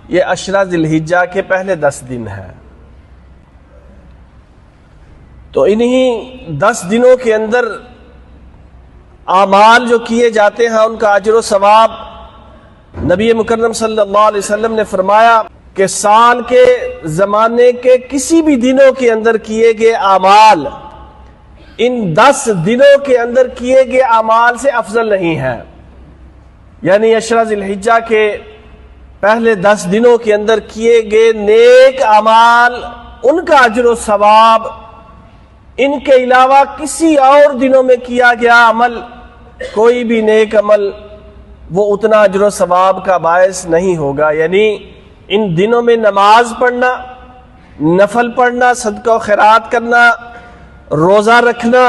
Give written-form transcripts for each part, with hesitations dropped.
یہ عشرہ ذی الحجہ کے پہلے 10 دن ہیں۔ تو انہی 10 دنوں کے اندر اعمال جو کیے جاتے ہیں ان کا اجر و ثواب نبی مکرم صلی اللہ علیہ وسلم نے فرمایا کہ سال کے زمانے کے کسی بھی دنوں کے اندر کیے گئے اعمال ان 10 دنوں کے اندر کیے گئے اعمال سے افضل نہیں ہیں۔ یعنی عشرہ ذی الحجہ کے پہلے 10 دنوں کے اندر کیے گئے نیک اعمال ان کا اجر و ثواب ان کے علاوہ کسی اور دنوں میں کیا گیا عمل، کوئی بھی نیک عمل وہ اتنا اجر و ثواب کا باعث نہیں ہوگا۔ یعنی ان دنوں میں نماز پڑھنا، نفل پڑھنا، صدقہ و خیرات کرنا، روزہ رکھنا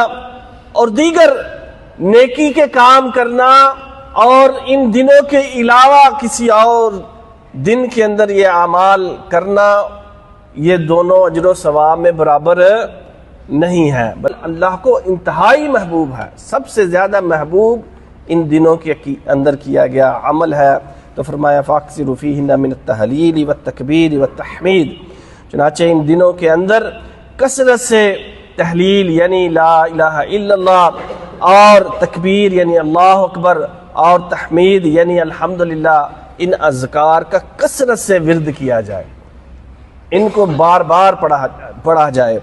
اور دیگر نیکی کے کام کرنا، اور ان دنوں کے علاوہ کسی اور دن کے اندر یہ اعمال کرنا، یہ دونوں اجر و ثواب میں برابر نہیں ہے، بل اللہ کو انتہائی محبوب ہے، سب سے زیادہ محبوب ان دنوں کے اندر کیا گیا عمل ہے۔ تو فرمایا فاکثروا فیہن من التہلیل والتکبیر والتحمید، چنانچہ ان دنوں کے اندر کثرت سے تحلیل یعنی لا الہ الا اللہ، اور تکبیر یعنی اللہ اکبر، اور تحمید یعنی الحمدللہ، ان اذکار کا کثرت سے ورد کیا جائے، ان کو بار بار پڑھا جائے۔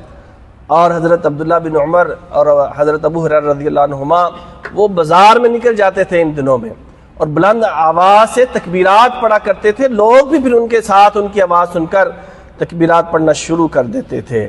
اور حضرت عبداللہ بن عمر اور حضرت ابو ہریرہ رضی اللہ عنہما وہ بازار میں نکل جاتے تھے ان دنوں میں اور بلند آواز سے تکبیرات پڑھا کرتے تھے، لوگ بھی پھر ان کے ساتھ ان کی آواز سن کر تکبیرات پڑھنا شروع کر دیتے تھے۔